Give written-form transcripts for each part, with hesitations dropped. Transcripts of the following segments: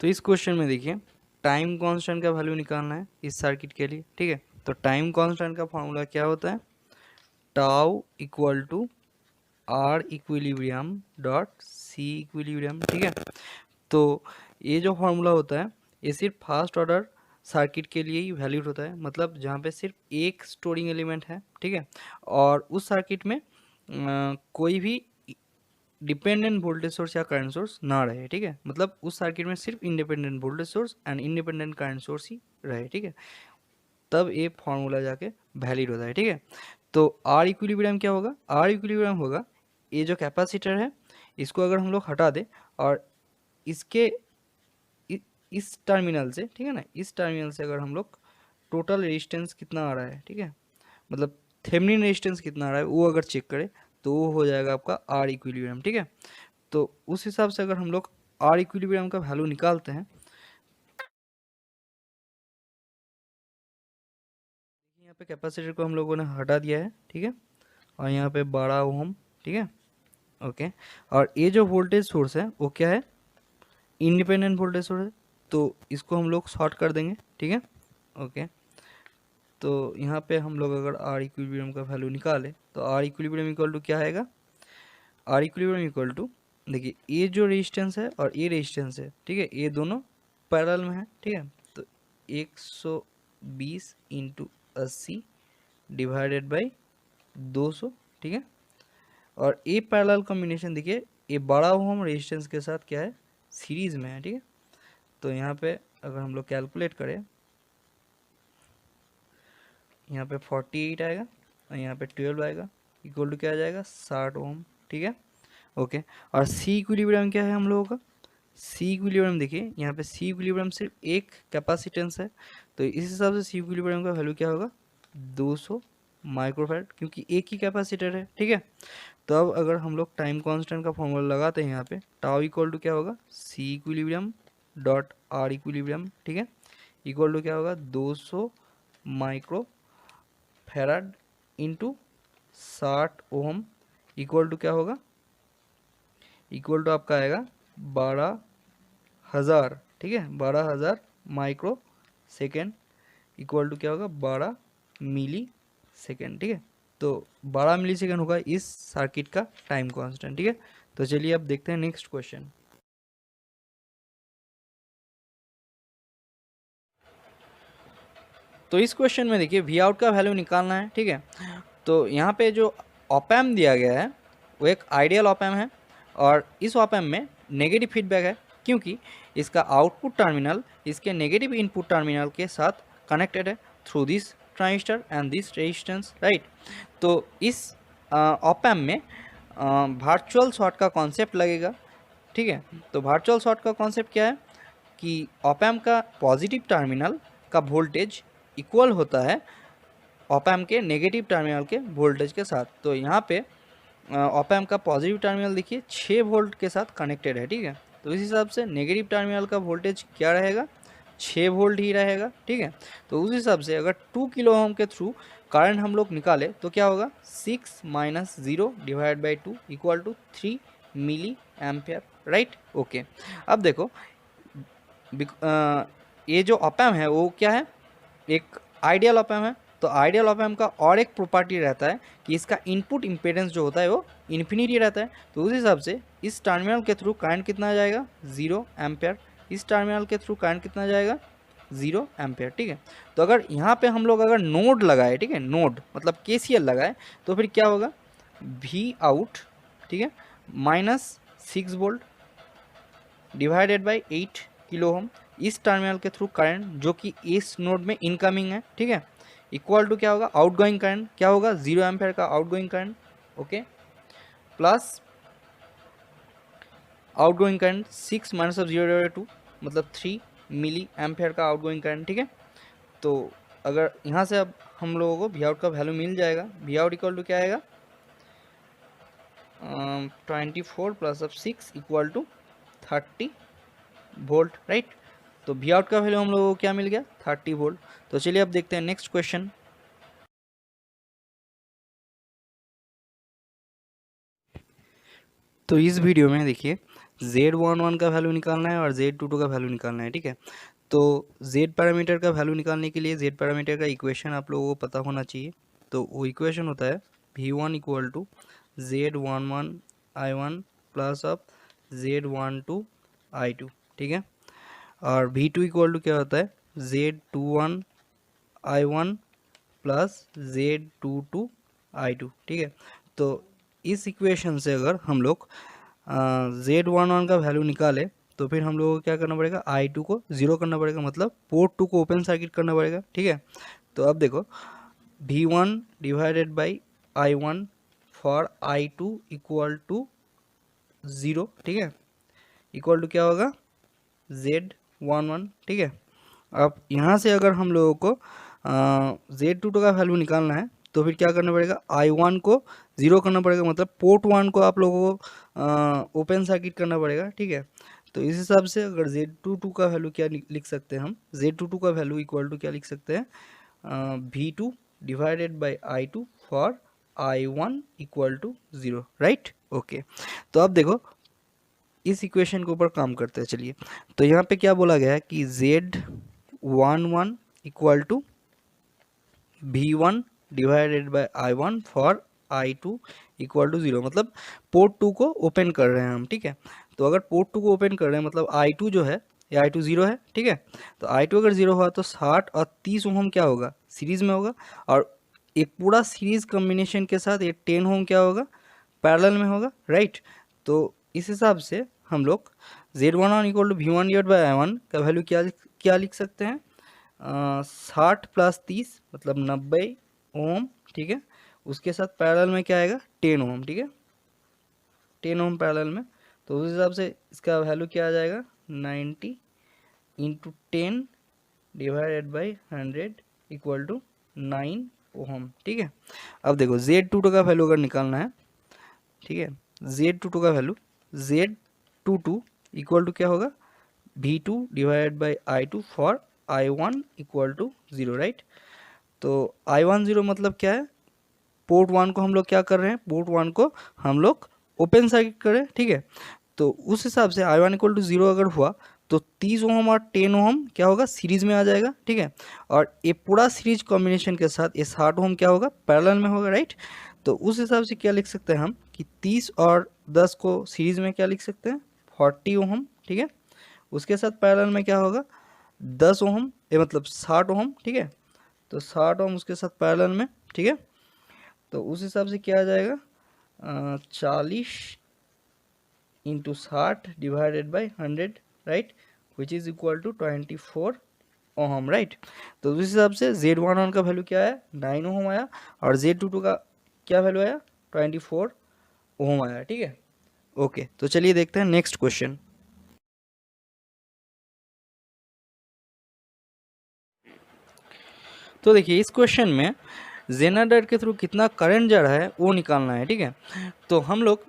तो इस क्वेश्चन में देखिए टाइम कांस्टेंट का वैल्यू निकालना है इस सर्किट के लिए, ठीक है। तो टाइम कांस्टेंट का फॉर्मूला क्या होता है, tau equal to R equilibrium dot C equilibrium, ठीक है। तो ये जो फॉर्मूला होता है ये सिर्फ फर्स्ट ऑर्डर सर्किट के लिए ही वैलिड होता है, मतलब जहाँ पे सिर्फ एक स्टोरिंग एलिमेंट है, ठीक है, और उस सर्किट में कोई भी डिपेंडेंट वोल्टेज सोर्स या करंट सोर्स ना रहे, ठीक है। मतलब उस सर्किट में सिर्फ independent voltage source and independent current source ही रहे, ठीक है, तब ये फॉर्मूला जाके वैलिड होता है, ठीक है। तो आर इक्विलिब्रियम क्या होगा, आर इक्विलिब्रियम होगा ये जो कैपेसिटर है इसको अगर हम लोग हटा दें और इसके इस टर्मिनल से, ठीक है ना, इस टर्मिनल से अगर हम लोग टोटल रेजिस्टेंस कितना आ रहा है, ठीक है, मतलब थेवेनिन रेजिस्टेंस कितना आ रहा है वो अगर चेक करें तो वो हो जाएगा आपका आर इक्विलिब्रियम, ठीक है। तो उस हिसाब से अगर हम लोग आर इक्विलिब्रियम का वैल्यू निकालते हैं, यहाँ पे कैपेसिटर को हम लोगों ने हटा दिया है, ठीक है, और यहाँ पे 12 ओम, ठीक है, ओके। और ये जो वोल्टेज सोर्स है वो क्या है, इंडिपेंडेंट वोल्टेज सोर्स है, तो इसको हम लोग शॉर्ट कर देंगे, ठीक है, ओके। तो यहाँ पे हम लोग अगर आर इक्विलिब्रियम का वैल्यू निकाले तो आर इक्विलिब्रियम इक्वल टू क्या आएगा, आर इक्विलिब्रियम इक्वल टू, देखिए ये जो रेजिस्टेंस है और ये रेजिस्टेंस है, ठीक है, ये दोनों पैरेलल में है, ठीक है। तो 120 इंटू 80 डिवाइडेड बाई 200, ठीक है। और ये पैरेलल कॉम्बिनेशन देखिए ये 12 ओम रेजिस्टेंस के साथ क्या है, सीरीज में है, ठीक है। तो यहाँ पे अगर हम लोग कैलकुलेट करें, यहाँ पे 48 आएगा और यहाँ पे 12 आएगा, इक्वल टू क्या आ जाएगा, 60 ओम, ठीक है, ओके। और सी इक्विलिब्रियम क्या है हम लोगों का, सी इक्विलिब्रियम देखिए यहाँ पे सी इक्विलिब्रियम सिर्फ एक कैपेसिटेंस है, तो इस हिसाब से सी इक्विलिब्रियम का वैल्यू क्या होगा, 200 माइक्रोफैराड, क्योंकि एक ही कैपेसिटर है, ठीक है। तो अब अगर हम लोग टाइम कांस्टेंट का फॉर्मूला लगाते हैं यहाँ पे, टाउ इक्वल टू क्या होगा, C equilibrium dot R equilibrium, ठीक है, इक्वल टू क्या होगा, 200 microfarad into 60 ohm, equal to क्या होगा, इक्वल टू आपका आएगा 12,000, ठीक है, 12,000 माइक्रो सेकेंड, इक्वल टू क्या होगा, 12 मिली सेकेंड, ठीक है। तो 12 मिली सेकेंड होगा इस सर्किट का टाइम कांस्टेंट, ठीक है। तो चलिए अब देखते हैं नेक्स्ट क्वेश्चन। तो इस क्वेश्चन में देखिए वी आउट का वैल्यू निकालना है, ठीक है। तो यहाँ पे जो ऑप एम्प दिया गया है वो एक आइडियल ऑप एम्प है और इस ऑप एम्प में नेगेटिव फीडबैक है, क्योंकि इसका आउटपुट टर्मिनल इसके नेगेटिव इनपुट टर्मिनल के साथ कनेक्टेड है through this transistor and this resistance, right. तो इस ऑप एम्प में वर्चुअल शॉर्ट का कॉन्सेप्ट लगेगा, ठीक है। तो वर्चुअल शॉर्ट का कॉन्सेप्ट क्या है कि ऑप एम्प का पॉजिटिव टर्मिनल का वोल्टेज इक्वल होता है ऑप एम्प के नेगेटिव टर्मिनल के वोल्टेज के साथ। तो यहाँ पे ऑप एम्प का पॉजिटिव टर्मिनल देखिए 6 वोल्ट के साथ कनेक्टेड है, ठीक है। तो इस हिसाब से नेगेटिव टर्मिनल का वोल्टेज क्या रहेगा, 6 वोल्ट ही रहेगा, ठीक है। तो उस हिसाब से अगर 2 किलो ओम के थ्रू करंट हम लोग निकाले तो क्या होगा, 6 minus 0 divide by 2 equal to 3 milliampere, right, okay. अब देखो ये जो ऑप एम्प है वो क्या है, एक आइडियल ऑप एम्प है। तो आइडियल ऑप एम्प का और एक प्रॉपर्टी रहता है कि इसका इनपुट इम्पीडेंस जो होता है वो इन्फिनिटी रहता है। तो उस हिसाब से इस टर्मिनल के थ्रू करंट कितना आ जाएगा, 0 एम्पेयर, इस टर्मिनल के थ्रू करंट कितना जाएगा, 0 एम्पेयर, ठीक है। तो अगर यहाँ पे हम लोग अगर नोड लगाए, ठीक है, नोड मतलब KCL लगाए तो फिर क्या होगा, वी आउट, ठीक है, minus 6 volt divided by 8 kilo ohm, इस टर्मिनल के थ्रू करंट जो कि इस नोड में इनकमिंग है, ठीक है, इक्वल टू क्या होगा, आउटगोइंग करंट क्या होगा, 0 एम्पेयर का outgoing current, okay, plus outgoing current 6 minus of 0.2 मतलब 3 मिली एम्पेयर का आउटगोइंग करंट, ठीक है। तो अगर यहाँ से अब हम लोगों को वी आउट का वैल्यू मिल जाएगा, वी आउट इक्वल टू क्या आएगा, 24 plus of 6 equal to 30 volt, right. तो वी आउट का वैल्यू हम लोगों को क्या मिल गया, 30 वोल्ट। तो चलिए अब देखते हैं नेक्स्ट क्वेश्चन। तो इस वीडियो में देखिए Z11 का वैल्यू निकालना है और Z22 का वैल्यू निकालना है, ठीक है। तो Z पैरामीटर का वैल्यू निकालने के लिए Z पैरामीटर का इक्वेशन आप लोगों को पता होना चाहिए। तो वो इक्वेशन होता है V1 equal to Z11 I1 plus of Z12 I2, ठीक है। और V2 इक्वल टू क्या होता है Z21 I1 plus Z22 I2, ठीक है। तो इस इक्वेशन से अगर हम लोग Z11 का वैल्यू निकाले तो फिर हम लोगों को क्या करना पड़ेगा, I2 को 0 करना पड़ेगा, मतलब पोर्ट 2 को ओपन सर्किट करना पड़ेगा, ठीक है। तो अब देखो V1 divided by I1 for I2 equal to 0, ठीक है, इक्वल टू क्या होगा Z11, ठीक है। अब यहाँ से अगर हम लोगों को Z22 का वैल्यू निकालना है तो फिर क्या करना पड़ेगा, I1 को 0 करना पड़ेगा, मतलब पोर्ट 1 को आप लोगों को ओपन सर्किट करना पड़ेगा, ठीक है। तो इस हिसाब से अगर Z22 का वैल्यू क्या लिख सकते हैं हम, Z22 का वैल्यू इक्वल टू क्या लिख सकते हैं, V2 divided by I2 for I1 equal to 0, right, okay. तो अब देखो इस इक्वेशन के ऊपर काम करते हैं, चलिए। तो यहाँ पे क्या बोला गया है कि Z11 equal to V1 divided by I1 for I2 equal to 0, मतलब पोर्ट 2 को ओपन कर रहे हैं हम, ठीक है। तो अगर पोर्ट 2 को ओपन कर रहे हैं मतलब I2 जो है ये I2 0 है, ठीक है। तो I2 अगर 0 हुआ तो 60 और 30 ओम क्या होगा, सीरीज में होगा, और एक पूरा सीरीज कॉम्बिनेशन के साथ ये 10 ओम क्या होगा, पैरेलल में होगा, राइट। तो इस हिसाब से हम लोग Z11 equal to V1 divide by I1 का वैल्यू क्या लिख सकते हैं, 60 प्लस 30 मतलब 90 ओम, ठीक है। उसके साथ पैरेलल में क्या आएगा 10 ओम, ठीक है, 10 ओम पैरेलल में। तो उस हिसाब से इसका वैल्यू क्या आ जाएगा 90 into 10 divided by 100 equal to 9 ohm, ठीक है। अब देखो Z22 का वैल्यू अगर निकालना है, ठीक है, Z22 का वैल्यू Z22 इक्वल टू क्या होगा V2 divided by I2 for I1 equal to 0, right. तो I1 0 मतलब क्या है, पोर्ट 1 को हम लोग क्या कर रहे हैं, पोर्ट 1 को हम लोग ओपन सर्किट कर रहे हैं, ठीक है। तो उस हिसाब से I1 इक्वल टू 0 अगर हुआ तो 30 ओम और 10 ओम क्या होगा, सीरीज में आ जाएगा, ठीक है। और ये पूरा सीरीज कॉम्बिनेशन के साथ ये 60 ओम क्या होगा, पैरेलल में होगा, राइट। तो उस हिसाब से क्या लिख सकते हैं हम कि 30 और 10 को सीरीज में क्या लिख सकते हैं 40 ओम, ठीक है। उसके साथ पैरेलल में क्या होगा 10 ओम, ये मतलब 60 ओम, ठीक है। तो 60 ओम उसके साथ पैरेलल में, ठीक है। तो उस हिसाब से क्या आ जाएगा 40 into 60 divided by 100, right, which is equal to 24 ohm, right. तो उस हिसाब से Z11 का वैल्यू क्या है 9 ओम आया और Z22 का क्या वैल्यू आया 24 ओम आया, ठीक है, ओके। तो चलिए देखते हैं नेक्स्ट क्वेश्चन। तो देखिए इस क्वेश्चन में जेनरेटर के थ्रू कितना करंट जा रहा है वो निकालना है, ठीक है। तो हम लोग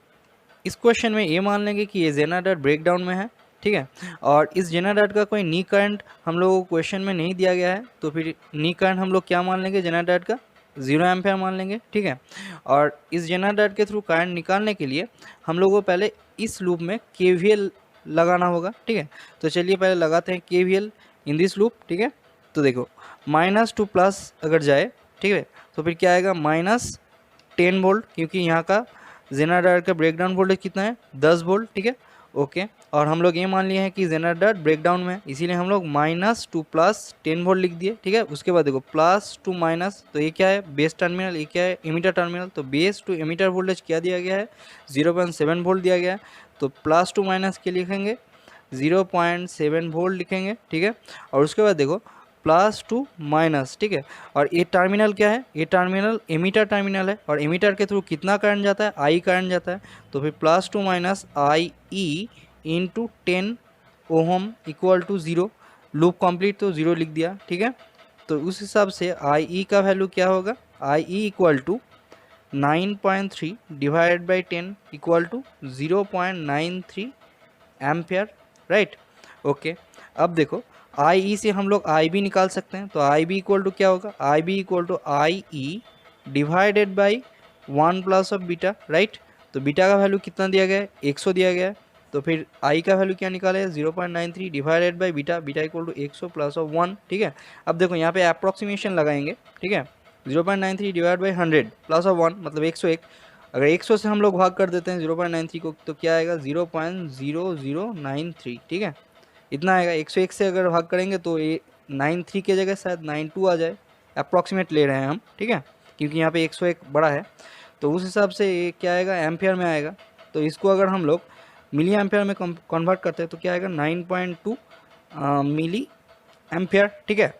इस क्वेश्चन में ये मान लेंगे कि ये जेनरेटर ब्रेकडाउन में है, ठीक है। और इस जेनरेटर का कोई नी करंट हम लोगों को क्वेश्चन में नहीं दिया गया है, तो फिर नी करंट हम लोग क्या मान लेंगे जेनरेटर का 0 एम्पेयर मान लेंगे, ठीक है। और इस जेनरेटर के थ्रू करंट निकालने के लिए हम लोगों को पहले इस लूप में KVL लगाना होगा, ठीक है। तो चलिए पहले लगाते हैं KVL इन दिस लूप, ठीक है। तो देखो माइनस टू प्लस अगर जाए, ठीक है, तो फिर क्या आएगा -10 वोल्ट, क्योंकि यहाँ का जेनरेटर का ब्रेकडाउन वोल्टेज कितना है 10 वोल्ट, ठीक है, ओके। और हम लोग ये मान लिए हैं कि जेनरेटर ब्रेकडाउन में है, इसीलिए हम लोग -2 प्लस 10 वोल्ट लिख दिए, ठीक है। उसके बाद देखो प्लस टू माइनस, तो ये क्या है बेस टर्मिनल, ये क्या है एमीटर टर्मिनल, तो बेस टू एमीटर वोल्टेज क्या दिया गया है 0.7 वोल्ट दिया गया है। तो प्लस टू माइनस के लिखेंगे 0.7 वोल्ट लिखेंगे, ठीक है। और उसके बाद देखो प्लस टू माइनस, ठीक है। और ये टर्मिनल क्या है, ये टर्मिनल एमीटर टर्मिनल है, और एमीटर के थ्रू कितना करंट जाता है आई करंट जाता है। तो फिर plus two minus I E into 10 ohm equal to 0, loop complete तो 0 लिख दिया, ठीक है। तो उस हिसाब से आई ई का वैल्यू क्या होगा, I E equal to 9.3 divided by 10 equal to 0.93 ampere, right, okay. अब देखो आई ई से हम लोग आई बी निकाल सकते हैं, तो आई बी इक्वल टू क्या होगा, I B equal to I E divided by 1 plus of beta, right. तो बीटा का वैल्यू कितना दिया गया है 100 दिया गया है, तो फिर आई का वैल्यू क्या निकाले 0.93 divided by beta, beta equal to 100 plus of 1, ठीक है। अब देखो यहाँ पे अप्रॉक्सीमेशन लगाएंगे, ठीक है। 0.93 डिवाइड बाई 100 प्लस ऑफ 1 मतलब 101। अगर 100 से हम लोग भाग कर देते हैं 0.93 को तो क्या आएगा 0.0093, ठीक है, इतना आएगा। 101 से अगर भाग करेंगे तो ये 93 की जगह शायद 92 आ जाए, अप्रॉक्सीमेट ले रहे हैं हम, ठीक है, क्योंकि यहाँ पे 101 बड़ा है। तो उस हिसाब से ये क्या आएगा एम्पियर में आएगा। तो इसको अगर हम लोग मिली एम्पियर में कन्वर्ट करते हैं तो क्या आएगा 9.2 मिली एम्पियर, ठीक है।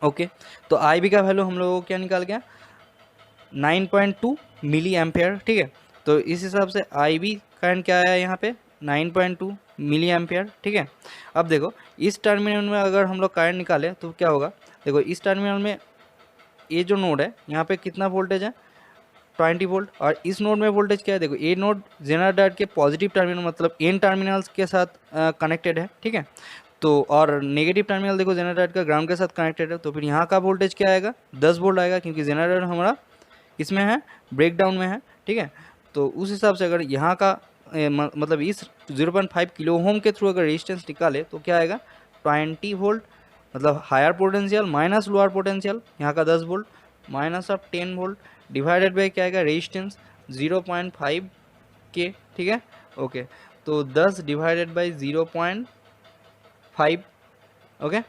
ओके, तो आई बी का वैल्यू हम लोगों को क्या निकाल गया 9.2 मिली एम्पियर, ठीक है। तो इस हिसाब से आई बी करंट क्या आया यहाँ पे 9.2 मिली एम्पियर, ठीक है। अब देखो इस टर्मिनल में अगर हम लोग करंट निकालें तो क्या होगा, देखो इस टर्मिनल में ये जो नोड है यहाँ पे कितना वोल्टेज है 20 वोल्ट, और इस नोड में वोल्टेज क्या है, देखो ये नोड जेनर डायोड के पॉजिटिव टर्मिनल मतलब एन टर्मिनल्स के साथ कनेक्टेड है, ठीक है। तो और नेगेटिव टर्मिनल देखो जेनर डायोड का ग्राउंड के साथ कनेक्टेड है, तो फिर यहाँ का वोल्टेज क्या आएगा 10 वोल्ट आएगा, क्योंकि जेनर डायोड हमारा इसमें है ब्रेकडाउन में है, ठीक है। तो उस हिसाब से अगर यहाँ का मतलब इस 0.5 किलो ओम के थ्रू अगर रेजिस्टेंस निकाले तो क्या आएगा 20 वोल्ट, मतलब higher potential minus lower potential, यहाँ का 10 volt minus of 10 volt divided by क्या आएगा रेजिस्टेंस 0.5 के, ठीक है। ओके, तो 10 डिवाइडेड बाई 0.5, ओके।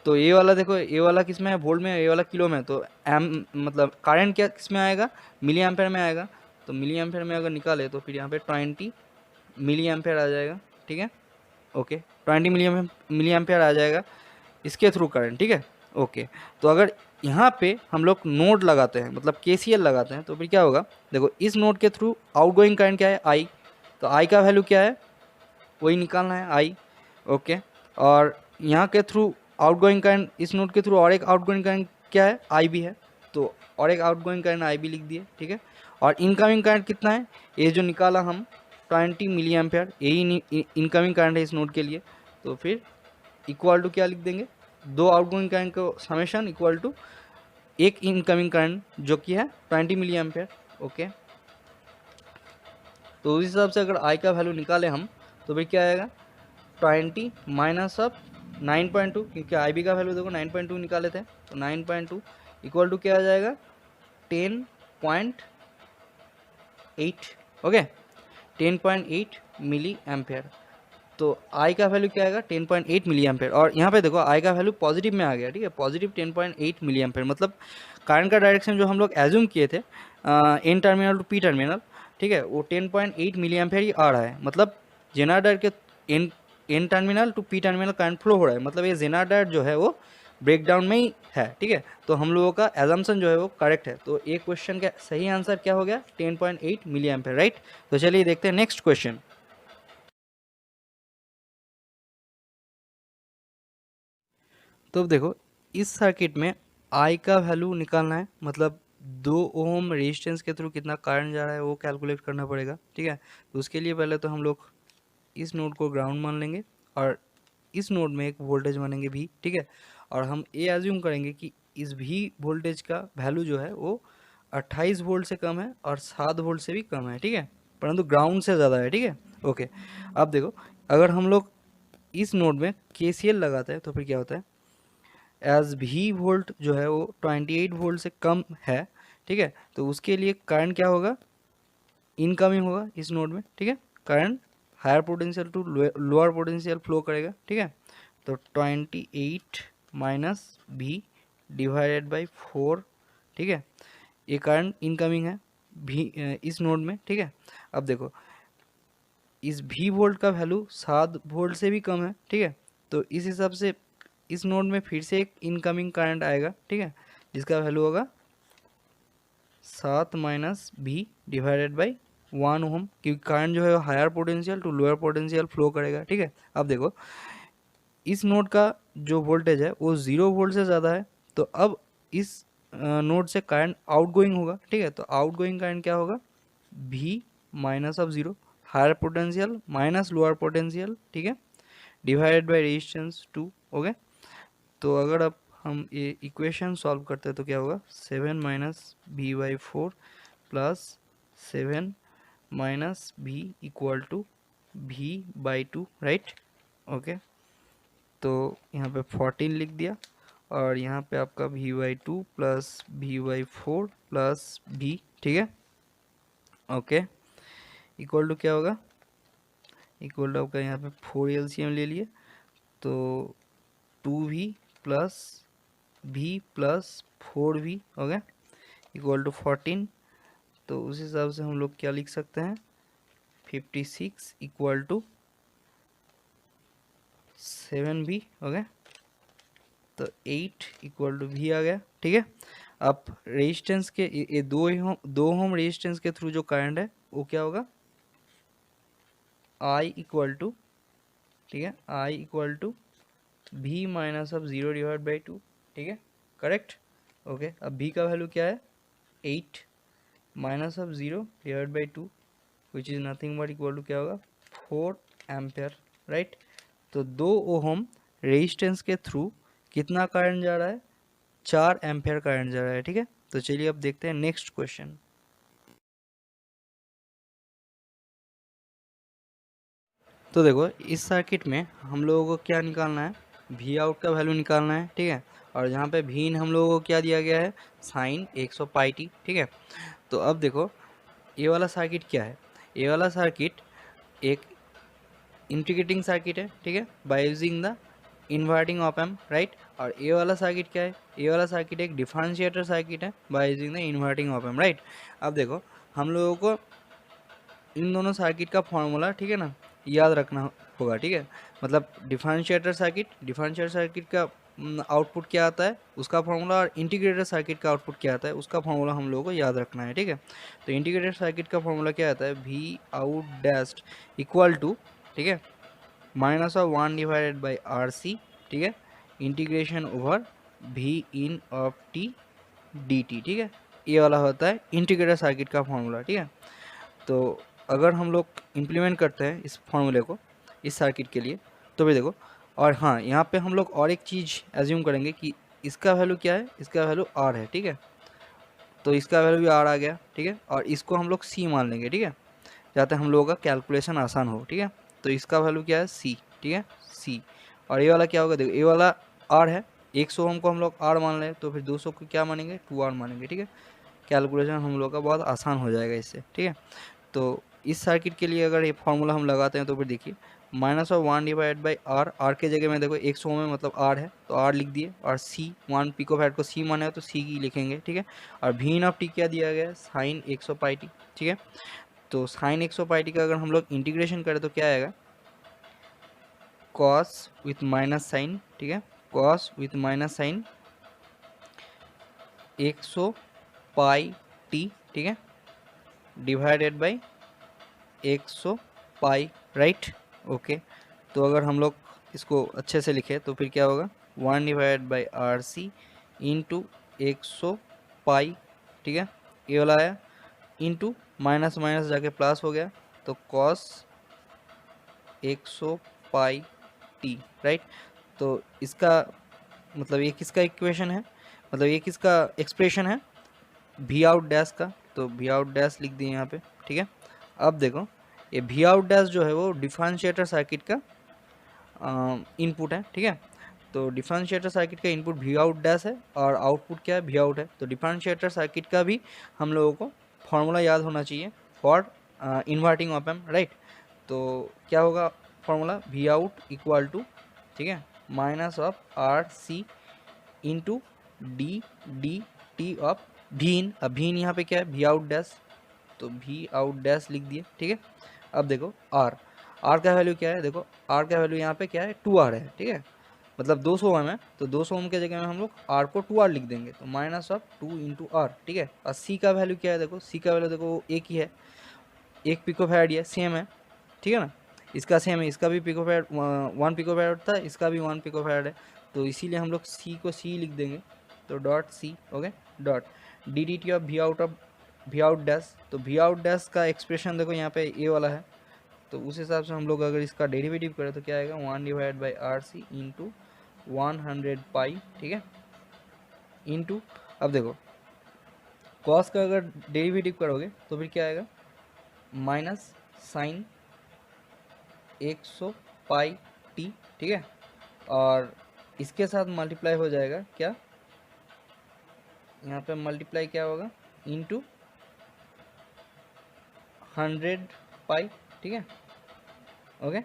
तो ये वाला देखो, ये वाला किस में है वोल्ट में, ये वाला किलो में, तो एम मतलब करंट क्या किस में आएगा मिली एम्पेयर में आएगा। तो मिली एम्पेयर में अगर निकाले तो फिर यहाँ पे 20 मिली एम्पेयर आ जाएगा, ठीक है। ओके, 20 मिली एम्पेयर आ जाएगा इसके थ्रू करंट, ठीक है। ओके, तो अगर यहाँ पे हम लोग नोड लगाते हैं मतलब केसीएल लगाते हैं तो फिर क्या होगा, देखो इस नोड के थ्रू आउटगोइंग करंट क्या है आई, तो आई का वैल्यू क्या है वही निकालना है आई, ओके। और यहाँ के थ्रू आउटगोइंग करंट इस नोड के थ्रू और एक आउटगोइंग करंट क्या है आई बी है, तो और एक आउटगोइंग करंट आई बी लिख दिए, ठीक है। और इनकमिंग करंट कितना है ये जो निकाला हम 20 मिली एम्पेयर, यही इनकमिंग करंट है इस नोड के लिए। तो फिर इक्वल टू क्या लिख देंगे, दो आउटगोइंग करंट को समेशन इक्वल टू एक इनकमिंग करंट जो कि है 20 मिली एम्पेयर, ओके। तो उस हिसाब से अगर आई का वैल्यू निकाले हम तो फिर क्या आएगा 20 माइनस ऑफ 9.2, क्योंकि आई बी का वैल्यू देखो 9.2 निकाले थे, तो 9.2 इक्वल टू क्या आ जाएगा 10.8, ओके, 10.8 मिली एम्पेयर। तो आई का वैल्यू क्या आएगा 10.8 मिली एम्पेयर, और यहाँ पे देखो आई का वैल्यू पॉजिटिव में आ गया, ठीक है, पॉजिटिव 10.8 मिली एम्पेयर, मतलब करंट का डायरेक्शन जो हम लोग एज्यूम किए थे N terminal to P terminal, ठीक है, वो 10.8 मिली एम्पेयर ही आ रहा है, मतलब जेनर डायोड के N terminal to P terminal current flow हो रहा है, मतलब ये जेनर डायोड जो है वो ब्रेकडाउन में ही है, ठीक है। तो हम लोगों का एजम्पशन जो है वो करेक्ट है, तो एक क्वेश्चन का सही आंसर क्या हो गया 10.8 मिली एम्पेयर, राइट। तो चलिए देखते हैं नेक्स्ट क्वेश्चन। तो अब देखो इस सर्किट में आई का वैल्यू निकालना है, मतलब 2 ओम रेजिस्टेंस के थ्रू कितना करंट जा रहा है वो कैलकुलेट करना पड़ेगा, ठीक है। तो उसके लिए पहले तो हम लोग इस नोड को ग्राउंड मान लेंगे और इस नोड में एक वोल्टेज मानेंगे भी, ठीक है। और हम ये एज्यूम करेंगे कि इस भी वोल्टेज का वैल्यू जो है वो 28 वोल्ट से कम है और 7 वोल्ट से भी कम है, ठीक है, परंतु ग्राउंड से ज़्यादा है, ठीक है। ओके, अब देखो अगर हम लोग इस नोड में केसीएल लगाते हैं तो फिर क्या होता है, एज भी वोल्ट जो है वो 28 वोल्ट से कम है, ठीक है। तो उसके लिए करंट क्या होगा इनकमिंग होगा इस नोड में, ठीक है, current higher potential to lower potential flow करेगा, ठीक है। तो 28 माइनस भी डिवाइडेड बाई 4, ठीक है, ये करंट इनकमिंग है भी इस नोड में, ठीक है। अब देखो इस भी वोल्ट का वैल्यू 7 वोल्ट से भी कम है, ठीक है। तो इस हिसाब से इस नोड में फिर से एक इनकमिंग करंट आएगा, ठीक है, जिसका वैल्यू होगा 7 माइनस भी डिवाइडेड बाई 1 ओम, क्योंकि करंट जो है higher potential to lower potential flow करेगा, ठीक है। अब देखो इस नोड का जो वोल्टेज है वो 0 वोल्ट से ज़्यादा है, तो अब इस नोड से करंट आउटगोइंग होगा, ठीक है। तो आउटगोइंग करंट क्या होगा भी minus of 0 higher potential minus lower potential, ठीक है, डिवाइडेड बाई रेजिस्टेंस 2, ओके। तो अगर अब हम ये इक्वेशन सॉल्व करते हैं तो क्या होगा 7 minus V by 4 plus 7 minus V equal to v/2 right. Okay, तो यहाँ पे 14 लिख दिया और यहाँ पे आपका v/2 plus v/4 plus v, ठीक है। ओके, इक्वल टू क्या होगा, इक्वल टू आपका यहाँ पे 4 एलसीएम ले लिए तो 2v plus v plus 4v हो गया इक्वल टू 14। तो उस हिसाब से हम लोग क्या लिख सकते हैं, 56 इक्वल टू 7v हो गया, तो 8 इक्वल टू v आ गया, ठीक है। अब रेजिस्टेंस के ये 2 ओम रेजिस्टेंस के थ्रू जो करंट है वो क्या होगा, I इक्वल टू, ठीक है, I equal to v minus of 0 divide by 2, ठीक है, करेक्ट। ओके, अब v का वैल्यू क्या है, 8 minus of 0 divide by 2 which is nothing but equal to क्या होगा, 4 एम्पेयर, राइट। तो 2 ओम रेजिस्टेंस के थ्रू कितना करंट जा रहा है, 4 एम्पेयर करंट जा रहा है, ठीक है। तो चलिए अब देखते हैं नेक्स्ट क्वेश्चन। तो देखो इस सर्किट में हम लोगों को क्या निकालना है, वी आउट का वैल्यू निकालना है, ठीक है। और यहाँ पे वी इन हम लोगों को क्या दिया गया है, साइन 100 पाई टी, ठीक है। तो अब देखो ये वाला सर्किट क्या है, ये वाला सर्किट एक इंटीग्रेटिंग सर्किट है, ठीक है, by using the inverting op amp, right. और ये वाला सर्किट क्या है, ये वाला सर्किट एक डिफरेंशिएटर सर्किट है by using the inverting op amp, right. अब देखो हम लोगों को इन दोनों सर्किट का फॉर्मूला, ठीक है ना, याद रखना होगा, ठीक है। मतलब डिफरेंशिएटर सर्किट का आउटपुट क्या आता है उसका फॉर्मूला, और इंटीग्रेटेड सर्किट का आउटपुट क्या आता है उसका फॉर्मूला हम लोगों को याद रखना है, ठीक है। तो इंटीग्रेटेड सर्किट का फॉर्मूला क्या आता है, V out dash equal to, ठीक है, minus of 1 divided by R C, ठीक है, integration over V in of T D T, ठीक है। ये वाला होता है इंटीग्रेटेड सर्किट का फॉर्मूला, ठीक है। तो अगर हम लोग इम्प्लीमेंट करते हैं इस फॉर्मूले को इस सर्किट के लिए तो भी देखो, और हाँ यहाँ पे हम लोग और एक चीज़ एज्यूम करेंगे कि इसका वैल्यू क्या है, इसका वैल्यू आर है, ठीक है। तो इसका वैल्यू भी आर आ गया, ठीक है, और इसको हम लोग सी मान लेंगे, ठीक है, जाते हम लोगों का कैलकुलेशन आसान हो, ठीक है। तो इसका वैल्यू क्या है, सी, ठीक है, सी। और ये वाला क्या होगा, देखो ये वाला आर है, 100 ओम को हम लोग आर मान लें तो फिर 200 को क्या मानेंगे, 2R मानेंगे, ठीक है। कैलकुलेशन हम लोग का बहुत आसान हो जाएगा इससे, ठीक है। तो इस सर्किट के लिए अगर ये फार्मूला हम लगाते हैं तो फिर देखिए minus of 1 divide by R, R के जगह में देखो 100 में मतलब आर है तो आर लिख दिए, और सी 1 पिको फैट को सी माने तो सी की लिखेंगे, ठीक है। और वी इन ऑफ टी क्या दिया गया है, साइन 100 पाई टी, ठीक है। तो साइन 100 पाई टी का अगर हम लोग इंटीग्रेशन करें तो क्या आएगा, कॉस विथ माइनस साइन, ठीक है, cos with minus sine 100 pi T, ठीक है, divided by 100 pi, right. Okay, तो अगर हम लोग इसको अच्छे से लिखें तो फिर क्या होगा, 1 divide by R C into 100 pi, ठीक है, ये वाला आया, इंटू माइनस माइनस जाके प्लस हो गया तो कॉस 100 पाई टी, राइट। तो इसका मतलब ये किसका इक्वेशन है, मतलब ये किसका एक्सप्रेशन है, वी आउट डैश का। तो वी आउट डैश लिख दिए यहाँ पे, ठीक है। अब देखो ये वी आउट डैश जो है वो डिफरेंशिएटर सर्किट का इनपुट है, ठीक है। तो डिफरेंशिएटर सर्किट का इनपुट वी आउट डैश है और आउटपुट क्या है, वी आउट है। तो डिफरेंशिएटर सर्किट का भी हम लोगों को फॉर्मूला याद होना चाहिए for inverting op amp, right. तो क्या होगा formula, V out equal to, ठीक है, minus of R C into d D T of V in. अब वी इन यहाँ पे क्या है, वी आउट डैश, तो वी आउट डैश लिख दिए, ठीक है। अब देखो आर, आर का वैल्यू क्या है, देखो आर का वैल्यू यहाँ पे क्या है, 2R है, ठीक है। मतलब 200 ओम है तो 200 ओम के जगह में हम लोग आर को 2R लिख देंगे, तो माइनस ऑफ 2 इंटू आर, ठीक है। और सी का वैल्यू क्या है, देखो सी का वैल्यू देखो एक ही है, 1 पिको फैराड है, सेम है, ठीक है ना। इसका सेम है, इसका भी पिको फैराड 1 पिको फैराड था, इसका भी 1 पिको फैराड है, तो इसीलिए हम लोग सी को सी लिख देंगे, तो dot C, okay, dot D D T of V out dash. तो वी आउट डैश का एक्सप्रेशन देखो यहाँ पे ए वाला है, तो उस हिसाब से हम लोग अगर इसका डेरिवेटिव करें तो क्या आएगा, 1 divide by R C into 100 pi, ठीक है, इंटू, अब देखो कॉस का अगर डेरिवेटिव करोगे तो फिर क्या आएगा, माइनस साइन 100 पाई टी, ठीक है, और इसके साथ मल्टीप्लाई हो जाएगा क्या, यहाँ पे मल्टीप्लाई क्या होगा, इनटू 100 पाई, ठीक है, ओके।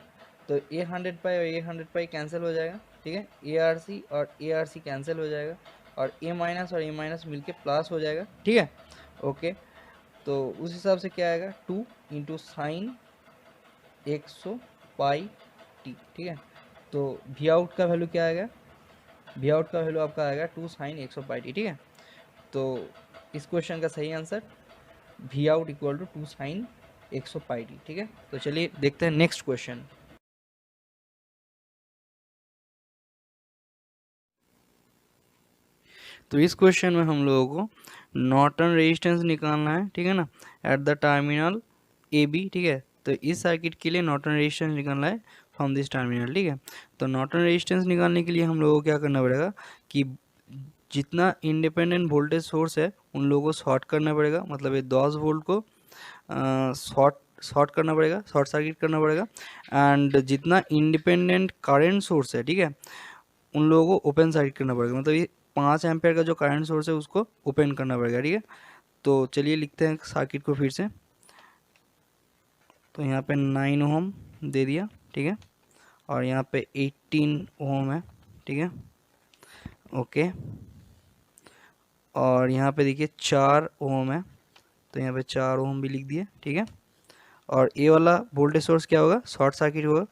तो ये 100 पाई और ये 100 पाई कैंसिल हो जाएगा, ठीक है, ए आर सी और ए आर सी कैंसिल हो जाएगा, और ए माइनस और ए माइनस मिलके प्लस हो जाएगा, ठीक है, ओके। तो उस हिसाब से क्या आएगा, 2 इंटू साइन 100 पाई टी, ठीक है। तो वी आउट का वैल्यू क्या आएगा, वी आउट का वैल्यू आपका आएगा 2 साइन 100 पाई टी, ठीक है। तो इस क्वेश्चन का सही answer V out equal to 2 sine 100 pi T, ठीक है। तो चलिए देखते हैं नेक्स्ट क्वेश्चन। तो इस क्वेश्चन में हम लोगों को नॉर्टन रेजिस्टेंस निकालना है, ठीक है ना, at the terminal A B, ठीक है। तो इस सर्किट के लिए नॉर्टन रेजिस्टेंस निकालना है फ्रॉम दिस टर्मिनल, ठीक है। तो नॉर्टन रेजिस्टेंस निकालने के लिए हम लोगों को क्या करना पड़ेगा कि जितना इंडिपेंडेंट वोल्टेज सोर्स है उन लोगों को शॉर्ट करना पड़ेगा, मतलब ये 10 वोल्ट को शॉर्ट करना पड़ेगा, शॉर्ट सर्किट करना पड़ेगा, एंड जितना इंडिपेंडेंट करंट सोर्स है, ठीक है, उन लोगों को ओपन सर्किट करना पड़ेगा, मतलब ये 5 एम्पेयर का जो करंट सोर्स है उसको ओपन करना पड़ेगा, ठीक है। तो चलिए लिखते हैं सर्किट को फिर से। तो यहाँ पे 9 ओम दे दिया, ठीक है, और यहाँ पे 18 ओम है, ठीक है, ओके। और यहाँ पे देखिए 4 ओम है, तो यहाँ पे 4 ओम भी लिख दिए, ठीक है। और ये वाला वोल्टेज सोर्स क्या होगा, शॉर्ट सर्किट होगा,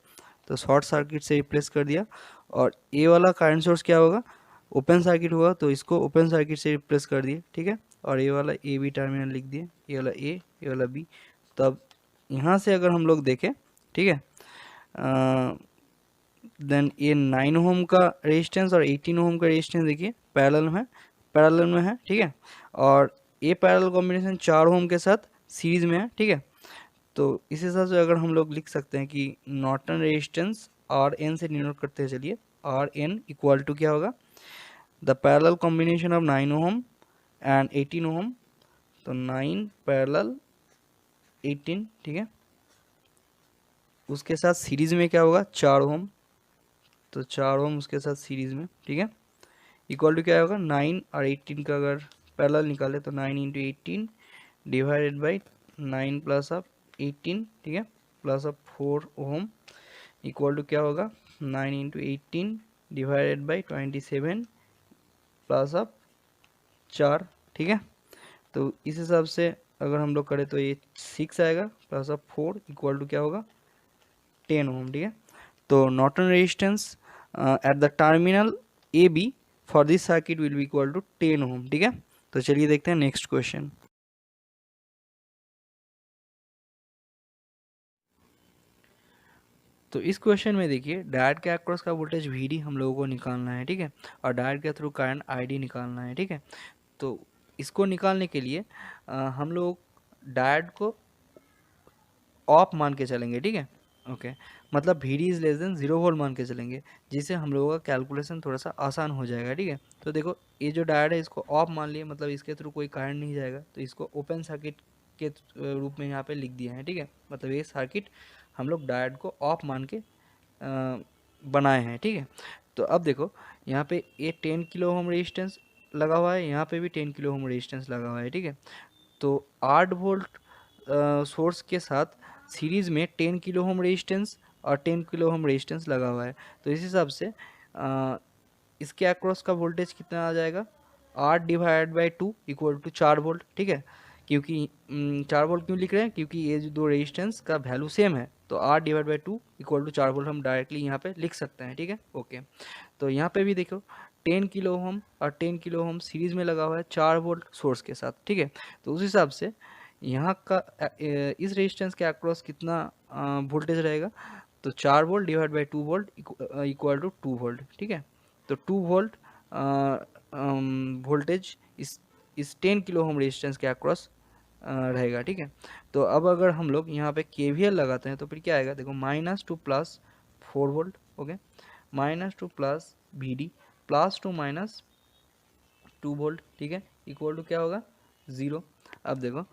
तो शॉर्ट सर्किट से रिप्लेस कर दिया। और ये वाला करंट सोर्स क्या होगा, ओपन सर्किट होगा, तो इसको ओपन सर्किट से रिप्लेस कर दिए, ठीक है। और ये वाला ए बी टर्मिनल लिख दिए, ये वाला ए, ये वाला बी। तब यहाँ से अगर हम लोग देखें, ठीक है, देन ये 9 ओम का रेजिस्टेंस और 18 ओम का रेजिस्टेंस देखिए पैरेलल में है, ठीक है। और ये पैरेलल कॉम्बिनेशन 4 ओम के साथ सीरीज में है, ठीक है। तो इस हिसाब से अगर हम लोग लिख सकते हैं कि नॉर्टन रेजिस्टेंस आर एन से डिनोट करते हैं, चलिए आर एन इक्वल टू क्या होगा, the parallel combination of 9 ohm and 18 ओम। तो 9 पैरेलल 18, ठीक है, उसके साथ सीरीज में क्या होगा 4 ओम, तो 4 ओम उसके साथ सीरीज में, ठीक है, इक्वल टू क्या होगा 9 और 18 का अगर पैरेलल निकाले तो 9 into 18 divided by 9 plus of 18, ठीक है, plus of 4 ohm equal to क्या होगा 9 into 18 divided by 27 plus of 4, ठीक है। तो इस हिसाब से अगर हम लोग करें तो ये 6 आएगा, प्लस ऑफ 4 इक्वल टू क्या होगा 10 ओम, ठीक है। तो Norton resistance at the terminal A B for this circuit will be equal to 10 ohm, ठीक है। तो चलिए देखते हैं नेक्स्ट क्वेश्चन। तो इस क्वेश्चन में देखिए डायोड के अक्रॉस का वोल्टेज वी हम लोगों को निकालना है, ठीक है, और डायोड के थ्रू करंट आई निकालना है, ठीक है। तो इसको निकालने के लिए हम लोग डायोड को ऑफ मान के चलेंगे, ठीक है, ओके। मतलब V D is less than 0 volt मान के चलेंगे, जिससे हम लोगों का कैलकुलेशन थोड़ा सा आसान हो जाएगा, ठीक है। तो देखो ये जो डायोड है इसको ऑफ मान लिए, मतलब इसके थ्रू कोई करंट नहीं जाएगा, तो इसको ओपन सर्किट के रूप में यहाँ पे लिख दिया है, ठीक है। मतलब ये सर्किट हम लोग डायोड को ऑफ मान के बनाए हैं, ठीक है। तो अब देखो यहाँ पे ये 10 किलो ओम रेजिस्टेंस लगा हुआ है, यहाँ पे भी 10 किलो ओम रेजिस्टेंस लगा हुआ है, ठीक है। तो 8 वोल्ट सोर्स के साथ सीरीज में 10 किलो ओम रेजिस्टेंस और 10 किलो ओम रेजिस्टेंस लगा हुआ है। तो इस हिसाब से इसके अक्रॉस का वोल्टेज कितना आ जाएगा, 8 divide by 2 equal to 4 volt, ठीक है। क्योंकि 4 वोल्ट क्यों लिख रहे हैं, क्योंकि ये जो दो रेजिस्टेंस का वैल्यू सेम है, तो 8 divide by 2 equal to 4 volt हम डायरेक्टली यहाँ पे लिख सकते हैं, ठीक है, ओके। तो यहाँ पे भी देखो 10 किलो ओम और 10 किलो ओम सीरीज में लगा हुआ है 4 वोल्ट सोर्स के साथ, ठीक है। तो उस हिसाब से यहाँ का इस रेजिस्टेंस के अक्रॉस कितना वोल्टेज रहेगा, तो 4 volt divide by 2 volt equal to 2 volt, ठीक है। तो 2 वोल्ट वोल्टेज इस 10 किलो ओम रेजिस्टेंस के अक्रॉस रहेगा, ठीक है। तो अब अगर हम लोग यहाँ पे KVL लगाते हैं तो फिर क्या आएगा, देखो -2 plus 4 volt, okay, -2 plus VD plus 2 minus 2 volt, ठीक है, इक्वल टू क्या होगा 0। अब देखो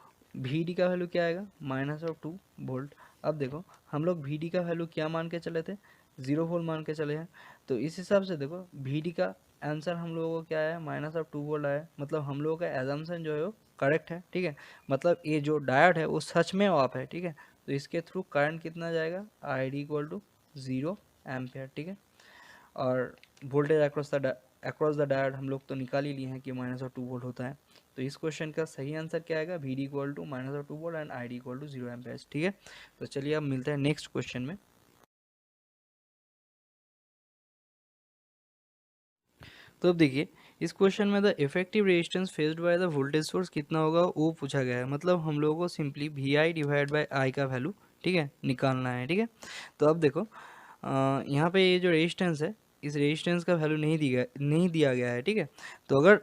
VD का वैल्यू क्या आएगा -2 वोल्ट। अब देखो हम लोग वी डी का वैल्यू क्या मान के चले थे, 0 वोल्ट मान के चले हैं। तो इस हिसाब से देखो वी डी का आंसर हम लोगों को क्या है, -2 वोल्ट आया। मतलब हम लोगों का एजम्पशन जो है वो करेक्ट है, ठीक है। मतलब ये जो डायोड है वो सच में ऑफ है, ठीक है। तो इसके थ्रू करंट कितना जाएगा, I D equal to 0 ampere, ठीक है। और वोल्टेज अक्रॉस द डायोड हम लोग तो निकाल ही लिए हैं कि -2 वोल्ट होता है। तो इस क्वेश्चन का सही आंसर क्या आएगा, V D equal to -2 volt and I D equal to 0 ampere, ठीक है। तो चलिए अब मिलते हैं नेक्स्ट क्वेश्चन में। तो अब देखिए इस क्वेश्चन में the effective resistance faced by the voltage source कितना होगा वो पूछा गया है। मतलब हम लोगों को simply V I divide by I का वैल्यू, ठीक है, निकालना है, ठीक है। तो अब देखो यहाँ पे ये जो रेजिस्टेंस है, इस रेजिस्टेंस का वैल्यू नहीं दिया गया है, ठीक है। तो अगर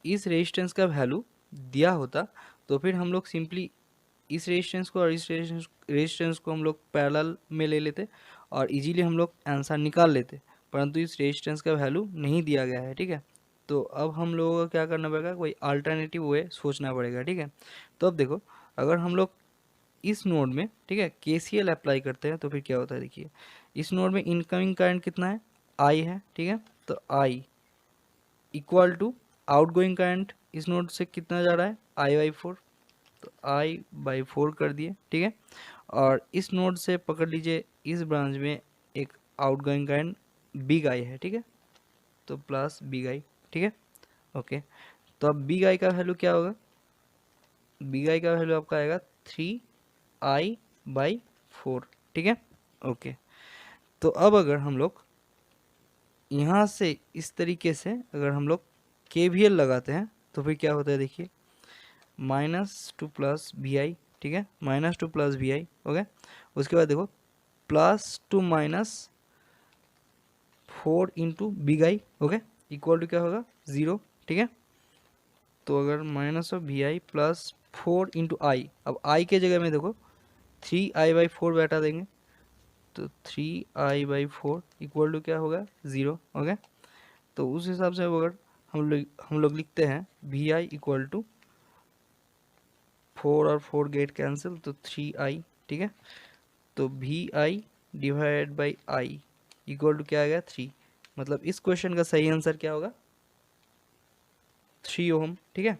इस रेजिस्टेंस का वैल्यू दिया होता तो फिर हम लोग सिंपली इस रेजिस्टेंस को और इस रेजिस्टेंस को हम लोग पैरेलल में ले लेते और इजीली हम लोग आंसर निकाल लेते। परंतु इस रेजिस्टेंस का वैल्यू नहीं दिया गया है, ठीक है। तो अब हम लोगों को क्या करना पड़ेगा, कोई अल्टरनेटिव वे सोचना पड़ेगा, ठीक है। तो अब देखो अगर हम लोग इस नोड में, ठीक है, केसीएल अप्लाई करते हैं तो फिर क्या होता है, देखिए इस नोड में इनकमिंग करंट कितना है, आई है, ठीक है। तो आई इक्वल टू आउटगोइंग करंट इस नोड से कितना जा रहा है, I/4। तो I/4 कर दिए, ठीक है। और इस नोड से पकड़ लीजिए इस ब्रांच में एक आउटगोइंग करंट बिग आई है, ठीक है। तो प्लस बिग आई, ठीक है, ओके। तो अब बिग आई का वैल्यू क्या होगा, बिग आई का वैल्यू आपका आएगा 3I/4, ठीक है, ओके। तो अब अगर हम लोग यहाँ से इस तरीके से अगर हम लोग KVL लगाते हैं तो फिर क्या होता है, देखिए -2 प्लस वी आई, ठीक है, -2 प्लस वी आई, ओके। उसके बाद देखो +2 -4 into big I, okay, equal to क्या होगा, 0, ठीक है। तो अगर -VI प्लस 4 इंटू आई, अब आई के जगह में देखो 3I/4 बैठा देंगे तो 3I/4 इक्वल टू क्या होगा, 0, ओके। तो उस हिसाब से अगर हम लोग लिखते हैं VI इक्वल टू 4 और 4 गेट कैंसिल तो 3I, ठीक है। तो VI divide by I equal to क्या आ गया, 3। मतलब इस क्वेश्चन का सही आंसर क्या होगा, 3 ओम, ठीक है।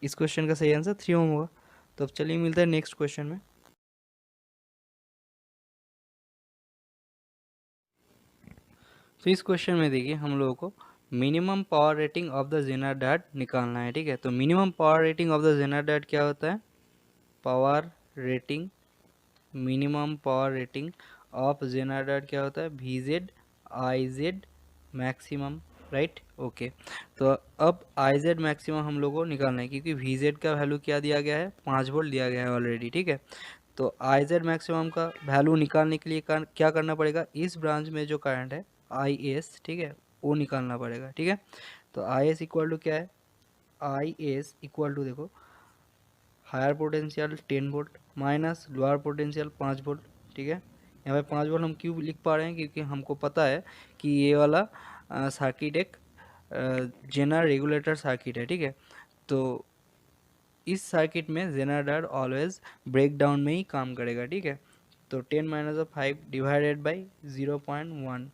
इस क्वेश्चन का सही आंसर 3 ओम होगा। तो अब चलिए मिलते हैं नेक्स्ट क्वेश्चन में। तो इस क्वेश्चन में देखिए हम लोगों को minimum power rating of the zener diode निकालना है, ठीक है। तो minimum power rating of the zener diode क्या होता है, power rating, minimum power rating of zener diode क्या होता है, VZ IZ maximum, right, okay. तो अब IZ मैक्सिमम हम लोग को निकालना है क्योंकि VZ का वैल्यू क्या दिया गया है, 5 वोल्ट दिया गया है ऑलरेडी, ठीक है। तो IZ मैक्सिमम का वैल्यू निकालने के लिए क्या करना पड़ेगा, इस ब्रांच में जो करंट है IS, ठीक है, वो निकालना पड़ेगा, ठीक है। तो IS इक्वल टू क्या है, IS इक्वल टू देखो higher potential 10 volt minus lower potential 5 volt, ठीक है। यहाँ पे 5 वोल्ट हम क्यों लिख पा रहे हैं, क्योंकि हमको पता है कि ये वाला सर्किट एक जेनर रेगुलेटर सर्किट है, ठीक है। तो इस सर्किट में zener diode always break down में ही काम करेगा, ठीक है। तो 10 minus 5 divided by 0.1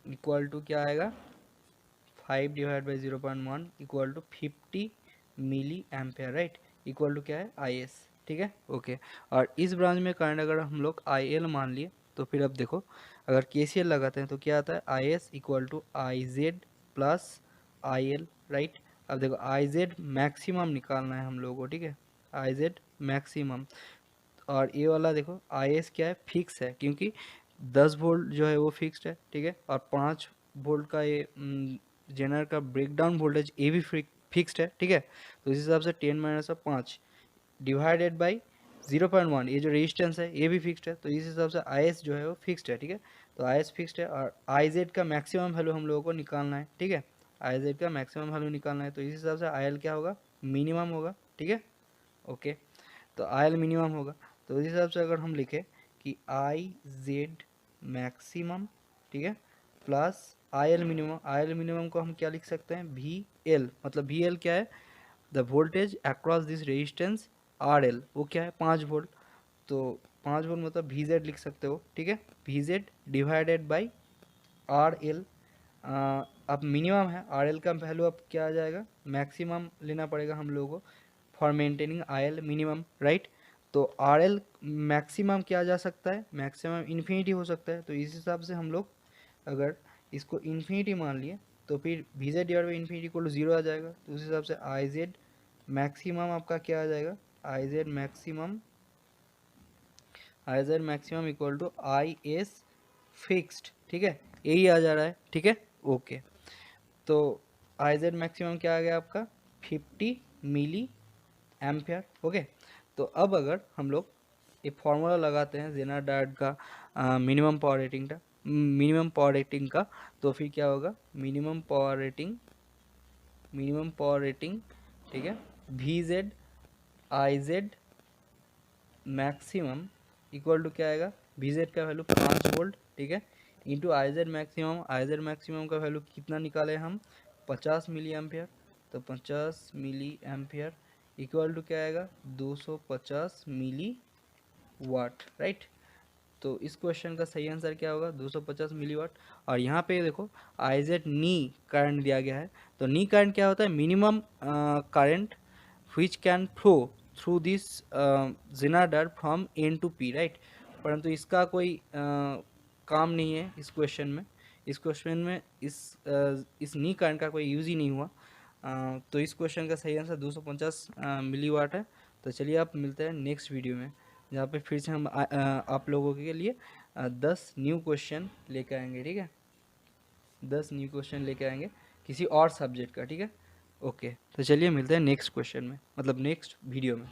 equal to क्या आएगा, 5 divide by 0.1 equal to 50 milli ampere, right, equal to क्या है, IS, ठीक है, ओके। और इस ब्रांच में करंट अगर हम लोग IL मान लिए तो फिर अब देखो अगर KCL लगाते हैं तो क्या आता है, IS equal to IZ plus IL, right. अब देखो IZ मैक्सिमम निकालना है हम लोगों को, ठीक है, IZ मैक्सिमम। और ये वाला देखो IS क्या है, फिक्स है क्योंकि 10 वोल्ट जो है वो फिक्स्ड है, ठीक है। और 5 वोल्ट का ये जेनर का ब्रेकडाउन वोल्टेज ये भी फिक्स्ड है, ठीक है। तो इस हिसाब से 10 माइनस 5 डिवाइडेड बाई 0.1 ये जो रेजिस्टेंस है ये भी फिक्स्ड है। तो इस हिसाब से IS जो है वो फिक्स्ड है, ठीक है। तो IS फिक्स्ड है और IZ का मैक्सिमम वैल्यू हम लोगों को निकालना है, ठीक है। IZ का मैक्सिमम वैल्यू निकालना है तो इस हिसाब से IL क्या होगा, मिनिमम होगा, ठीक है, ओके। तो IL मिनिमम होगा। तो इस हिसाब से अगर हम लिखें कि IZ मैक्सिमम, ठीक है, प्लस IL मिनिमम को हम क्या लिख सकते हैं, VL, मतलब VL क्या है, the voltage across this resistance RL, वो क्या है, 5 वोल्ट। तो 5 वोल्ट मतलब VZ लिख सकते हो, ठीक है, VZ डिवाइडेड बाई RL। अब मिनिमम है, RL का वैल्यू अब क्या आ जाएगा, मैक्सिमम लेना पड़ेगा हम लोगों को for maintaining IL minimum, right. तो RL मैक्सिमम क्या जा सकता है, मैक्सिमम इन्फिनिटी हो सकता है, तो इस हिसाब से हम लोग अगर इसको इन्फिनिटी मान लिए तो फिर VZ divide by infinity equal to 0 आ जाएगा। तो उस हिसाब से IZ मैक्सिमम आपका क्या आ जाएगा, IZ maximum equal to IS fixed, ठीक है, यही आ जा रहा है, ठीक है, ओके। तो IZ मैक्सिमम क्या आ गया आपका 50 मिली एम्पियर, ओके। तो अब अगर हम लोग एक फॉर्मूला लगाते हैं जेना डायट का मिनिमम पावर रेटिंग का, तो फिर क्या होगा, मिनिमम पावर रेटिंग, ठीक है, VZ IZ maximum equal to क्या आएगा, VZ का वैल्यू 5 वोल्ट, ठीक है, इंटू IZ मैक्सिमम का वैल्यू कितना निकाले हम, 50 मिली एम्पियर। तो 50 मिली एम्पियर इक्वल टू क्या आएगा, 250 मिली वाट, राइट। तो इस क्वेश्चन का सही आंसर क्या होगा, 250 मिली वाट। और यहाँ पे देखो IZ नी करंट दिया गया है, तो नी करंट क्या होता है, minimum current which can flow through this zener from N to P, right. परंतु इसका कोई काम नहीं है इस क्वेश्चन में, इस नी करंट का कोई यूज़ ही नहीं हुआ। तो इस क्वेश्चन का सही आंसर 250 मिली वाट है। तो चलिए आप मिलते हैं नेक्स्ट वीडियो में, जहाँ पे फिर से हम आप लोगों के लिए 10 न्यू क्वेश्चन लेकर आएंगे, ठीक है, 10 न्यू क्वेश्चन लेकर आएंगे किसी और सब्जेक्ट का, ठीक है, ओके। तो चलिए मिलते हैं नेक्स्ट क्वेश्चन में, मतलब नेक्स्ट वीडियो में।